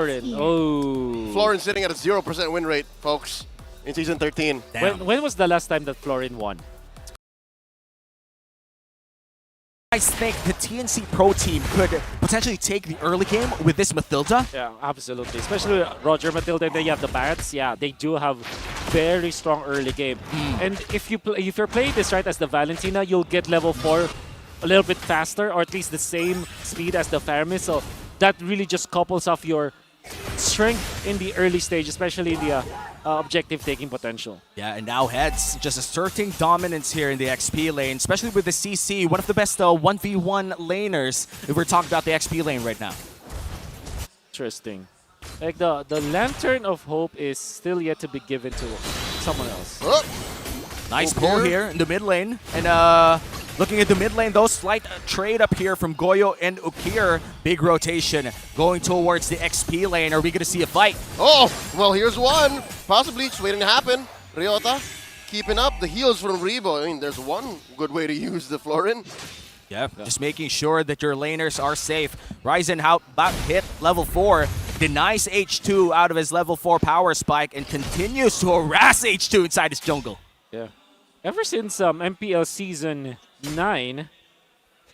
Oh. Florin sitting at a 0% win rate, folks, in Season 13. When was the last time that Florin won? I think the TNC Pro team could potentially take the early game with this Mathilda. Yeah, absolutely. Especially Roger, Matilda, and then you have the Bats. Yeah, they do have very strong early game. And if you're playing this right as the Valentina, you'll get level 4 a little bit faster, or at least the same speed as the Faramis. So that really just couples off your strength in the early stage, especially in the objective taking potential. Yeah, and now Heads just asserting dominance here in the XP lane, especially with the CC, one of the best 1v1 laners if we're talking about the XP lane right now. Interesting. Like the Lantern of Hope is still yet to be given to someone else. Oh. Nice pull here in the mid lane. And looking at the mid lane, though, slight trade up here from Goyo and Ukir. Big rotation going towards the XP lane. Are we going to see a fight? Oh, well, here's one. Possibly just waiting to happen. Ryota keeping up the heals from Rebo. I mean, there's one good way to use the Florin. Yeah, just making sure that your laners are safe. Ryzen about hit level 4, denies H2 out of his level 4 power spike, and continues to harass H2 inside his jungle. Yeah. Ever since MPL Season 9,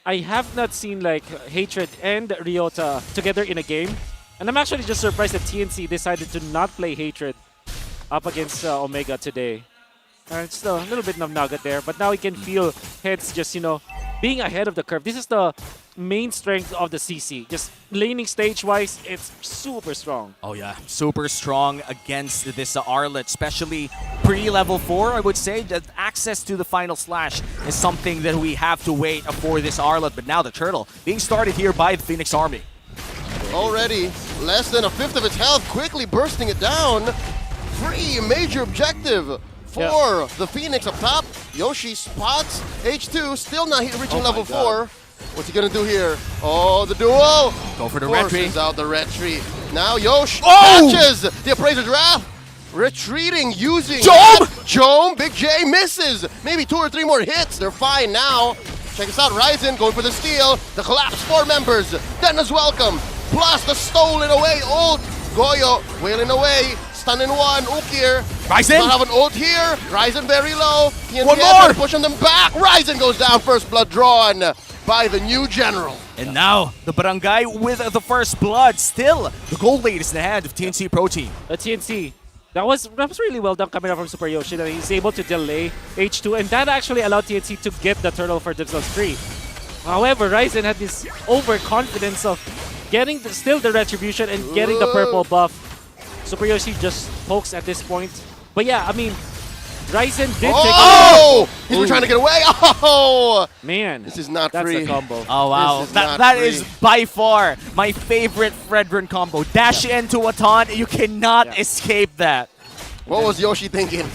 I have not seen like Hatred and Ryota together in a game. And I'm actually just surprised that TNC decided to not play Hatred up against Omega today. It's a little bit of nugget there, but now we can feel Heads just, you know, being ahead of the curve. This is the main strength of the CC. Just laning stage-wise, it's super strong. Oh yeah, super strong against this Arlet, especially pre-level 4, I would say. That access to the final slash is something that we have to wait for this Arlet. But now the Turtle being started here by the Phoenix Army. Already less than a fifth of its health, quickly bursting it down. Free major objective for the Phoenix up top. Yoshi spots H2, still not reaching level 4. What's he gonna do here? Oh, the duel! Go for the retry. Forces out the retry. Now Yosh catches the Appraiser's Wrath. Retreating using Jome. Big J misses. Maybe 2 or 3 more hits. They're fine now. Check this out. Ryzen going for the steal. The collapse 4 members. Denna's welcome. Plus the stolen away ult. Goyo wailing away. Stunning 1. Ukir. Ryzen! Not have an ult here. Ryzen very low. One more! Pushing them back. Ryzen goes down. First blood drawn by the new general. And now the Barangay with the first blood. Still, the gold lead is in the hand of TNC Pro Team. The TNC, that was really well done coming up from Super Yoshi. That he's able to delay H2, and that actually allowed TNC to get the turtle for themselves free. However, Ryzen had this overconfidence of getting still the retribution and getting the purple buff. Super Yoshi just pokes at this point. But yeah, I mean, Ryzen did take Oh! He's trying to get away. Oh! Man, this is not that's free. a combo. Oh wow, that free. is by far my favorite Fredrin combo. Dash into a taunt, you cannot escape that. What was Yoshi thinking?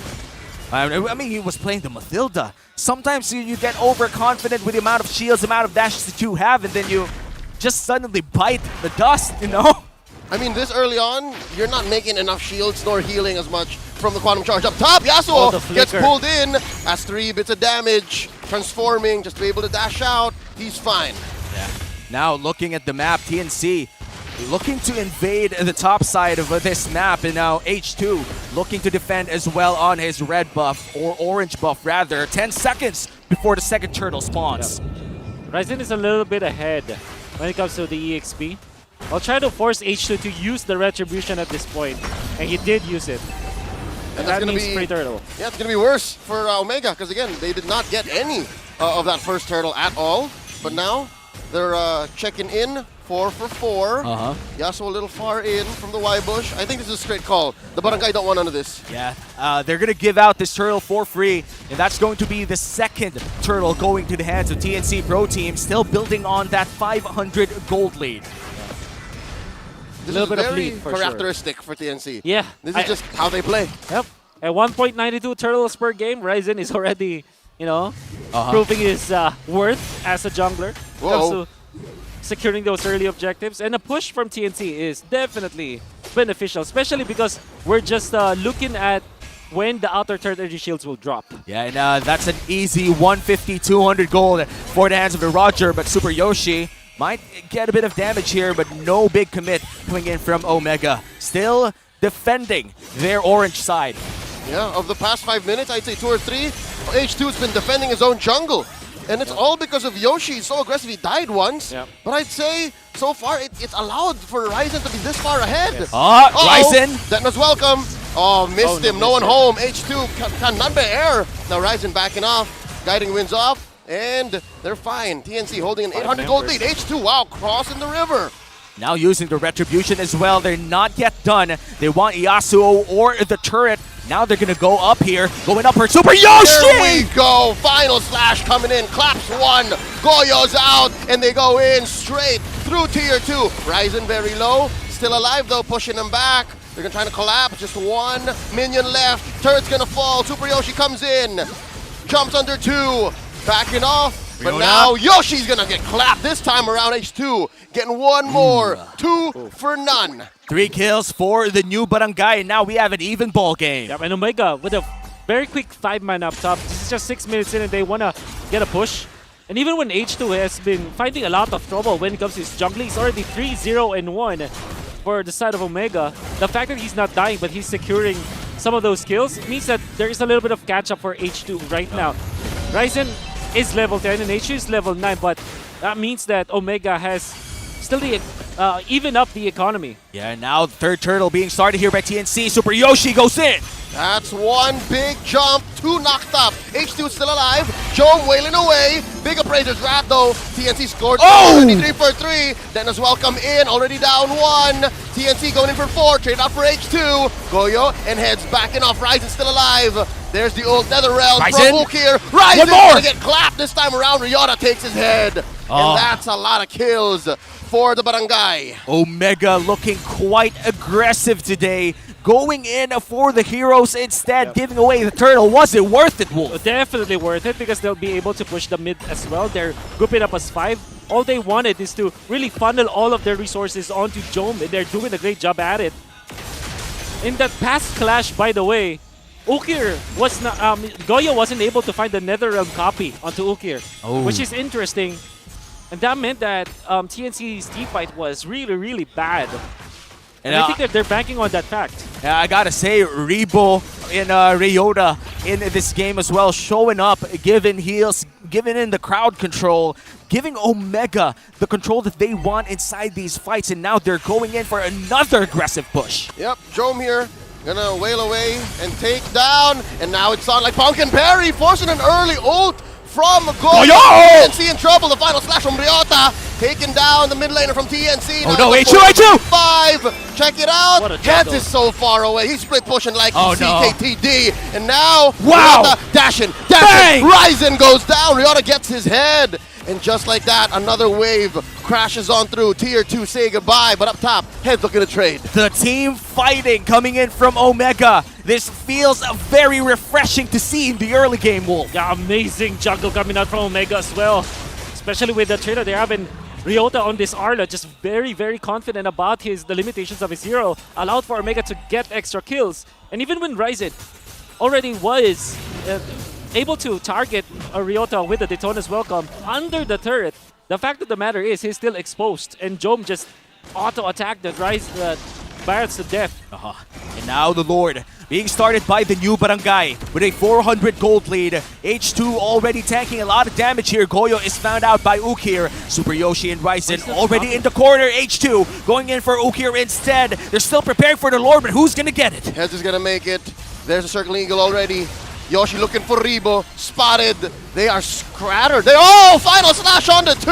I mean, he was playing the Mathilda. Sometimes you get overconfident with the amount of shields, the amount of dashes that you have, and then you just suddenly bite the dust, you know? I mean, this early on, you're not making enough shields nor healing as much from the Quantum Charge up top. Yasuo gets pulled in, has 3 bits of damage, transforming, just to be able to dash out. He's fine. Yeah. Now looking at the map, TNC looking to invade the top side of this map, and now H2 looking to defend as well on his red buff, or orange buff rather. 10 seconds before the second turtle spawns. Ryzen is a little bit ahead when it comes to the EXP. I'll try to force H2 to use the retribution at this point, and he did use it. And that means free turtle. Yeah, it's going to be worse for Omega, because again, they did not get any of that first turtle at all. But now, they're checking in 4 for 4. Yasuo a little far in from the Y-Bush. I think this is a straight call. The Barangay don't want none of this. Yeah, they're going to give out this turtle for free, and that's going to be the second turtle going to the hands of TNC Pro Team, still building on that 500 gold lead. This little is bit of very lead for characteristic for TNC. Yeah. This is just how they play. Yep. At 1.92 turtles per game, Ryzen is already, you know, proving his worth as a jungler. Also securing those early objectives. And a push from TNC is definitely beneficial, especially because we're just looking at when the outer third energy shields will drop. Yeah, and that's an easy 150, 200 gold for the hands of the Roger, but Super Yoshi Might get a bit of damage here, but no big commit coming in from Omega. Still defending their orange side. Yeah, of the past 5 minutes, I'd say 2 or 3, H2's been defending his own jungle. And it's all because of Yoshi. He's so aggressive. He died once. Yep. But I'd say, so far, it's allowed for Ryzen to be this far ahead. Yes. Ryzen! Detna's welcome. Oh, missed him. no, No one missed home. H2 cannot bear air. Now Ryzen backing off. Guiding wins off. And they're fine. TNC holding an 800 gold lead. H2, wow, crossing the river. Now using the retribution as well. They're not yet done. They want Yasuo or the turret. Now they're going to go up here. Going up for Super Yoshi! There we go. Final slash coming in. Claps one. Goyo's out. And they go in straight through tier 2. Ryzen very low. Still alive though, pushing them back. They're trying to collapse. Just one minion left. Turret's going to fall. Super Yoshi comes in. Jumps under 2. Backing off. But now Yoshi's gonna get clapped this time around. H2 getting one more. 2 for none. 3 kills for the new Barangay. And now we have an even ball game. Yep, and Omega with a very quick 5-man up top. This is just 6 minutes in and they want to get a push. And even when H2 has been finding a lot of trouble when it comes to his jungling, he's already 3-0-1 for the side of Omega. The fact that he's not dying but he's securing some of those kills means that there is a little bit of catch-up for H2 right now. Ryzen is level 10 and H2 is level 9, but that means that Omega has still the even up the economy. Yeah, now the third turtle being started here by TNC. Super Yoshi goes in. That's one big jump. 2 knocked up. H2 still alive. Joe wailing away. Big Appraiser's Wrath though. TNC scored 23 for 3. Dennis welcome in. Already down 1. TNC going in for 4. Trade off for H2. Goyo and heads backing off. Ryzen still alive. There's the old Nether Realm from Ryzen. Hook here. Ryzen One more. gonna get clapped this time around. Ryota takes his head. And that's a lot of kills for the Barangay. Omega looking quite aggressive today. Going in for the heroes instead, giving away the turtle. Was it worth it, Wolf? Definitely worth it because they'll be able to push the mid as well. They're grouping up as 5. All they wanted is to really funnel all of their resources onto Jome, and they're doing a great job at it. In that past clash, by the way, Ukir was not, Goyo wasn't able to find the Netherrealm copy onto Ukir, which is interesting. And that meant that TNC's team fight was really, really bad. And I think that they're banking on that fact. Yeah, I gotta say, Rebo and Ryota in this game as well, showing up, giving heals, giving in the crowd control, giving Omega the control that they want inside these fights, and now they're going in for another aggressive push. Yep, Jome here. Gonna wail away and take down. And now it's on like Pumpkin Parry, forcing an early ult from Goyo. TNC in trouble. The final slash from Ryota. Taking down the mid laner from TNC. Oh no, H2! 5. Check it out. What a Heads juggle. is so far away. He's split pushing like Oh, no. CKTD. And now Wow. Ryota dashing. Bang. Ryzen goes down. Ryota gets his head. And just like that, another wave crashes on through. Tier 2 say goodbye, but up top, Heads looking to trade. The team fighting coming in from Omega. This feels very refreshing to see in the early game, Wolf. Yeah, amazing jungle coming out from Omega as well. Especially with the trader they're having. Ryota on this Arla, just very, very confident about the limitations of his hero. Allowed for Omega to get extra kills. And even when Ryzen already was able to target Ryota with the Daytona's Welcome under the turret, the fact of the matter is he's still exposed. And Jome just auto-attacked the Barretts to death. And now the Lord being started by the new Barangay with a 400 gold lead. H2 already tanking a lot of damage here. Goyo is found out by Ukir. Super Yoshi and Ryzen already in the corner. H2 going in for Ukir instead. They're still preparing for the Lord, but who's gonna get it? Heads is gonna make it. There's a circling eagle already. Yoshi looking for Rebo. Spotted. They are scattered. Final slash on the 2.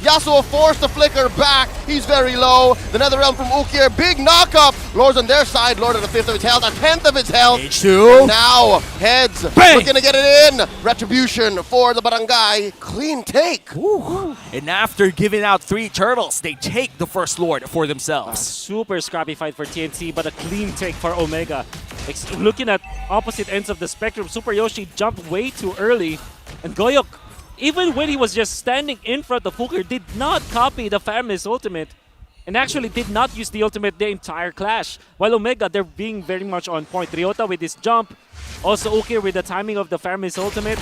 Yasuo forced the flicker back. He's very low. The Netherrealm from Ukir. Big knockup. Lord's on their side. Lord at a 5th of his health. A 10th of his health. H2. Now, Heads Bang. looking to get it in. Retribution for the Barangay. Clean take. Ooh. And after giving out 3 turtles, they take the first Lord for themselves. Super scrappy fight for TNC, but a clean take for Omega. Looking at opposite ends of the spectrum, Super Yoshi jumped way too early. And Goyo, even when he was just standing in front of Hooker, did not copy the Family's ultimate. And actually did not use the ultimate the entire clash. While Omega, they're being very much on point. Ryota with his jump. Also Ukir with the timing of the Family's ultimate.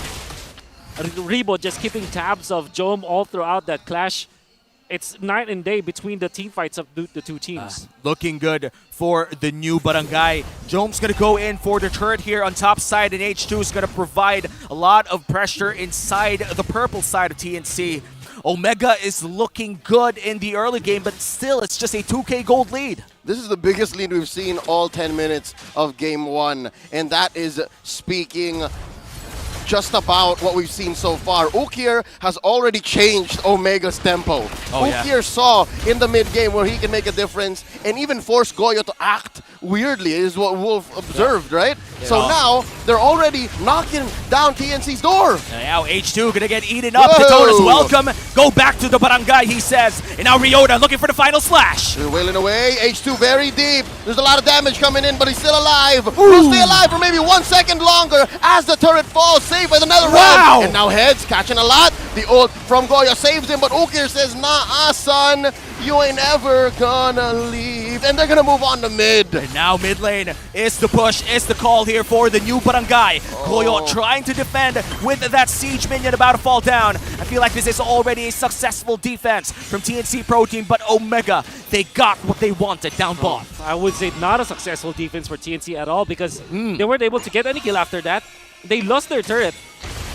Rebo just keeping tabs of Jome all throughout that clash. it's night and day between the team fights of the two teams. Looking good for the new Barangay. Jome's going to go in for the turret here on top side, and H2 is going to provide a lot of pressure inside the purple side of TNC. Omega is looking good in the early game, but still, it's just a 2K gold lead. This is the biggest lead we've seen all 10 minutes of Game 1, and that is speaking just about what we've seen so far. Ukir has already changed Omega's tempo. Ukir saw in the mid-game where he can make a difference and even force Goyo to act weirdly, is what Wolf observed, right? So now, they're already knocking down TNC's door. Now H2 gonna get eaten up. Daytona's welcome. Go back to the Barangay, he says. And now Ryota looking for the final slash. They're wailing away. H2 very deep. There's a lot of damage coming in, but he's still alive. He'll stay alive for maybe 1 second longer as the turret falls, saved with another round. And now Heads catching a lot. The ult from Goyo saves him, but Ukir says, nah, son, you ain't ever gonna leave. And they're gonna move on to mid. And now mid lane is the push, is the call here for the new Barangay. Goyo trying to defend with that siege minion about to fall down. I feel like this is already a successful defense from TNC Pro Team, but Omega, they got what they wanted down bot. I would say not a successful defense for TNC at all because they weren't able to get any kill after that. They lost their turret.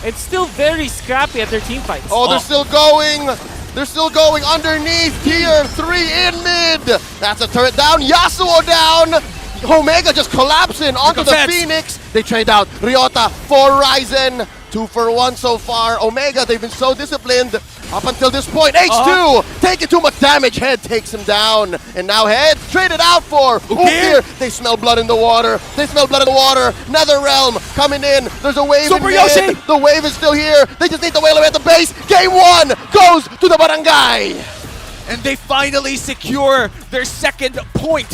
It's still very scrappy at their team fights. Oh, they're still going. They're still going underneath tier 3 in mid. That's a turret down. Yasuo down. Omega just collapsing onto the Phoenix. They trade out Ryota for Ryzen. 2 for 1 so far. Omega, they've been so disciplined up until this point. H2 taking too much damage. Head takes him down. And now Head traded out for Ukir. They smell blood in the water. They smell blood in the water. Netherrealm coming in. There's a wave Super in Yoshi. mid. The wave is still here. They just need to wail away at the base. Game 1 goes to the Barangay. And they finally secure their second point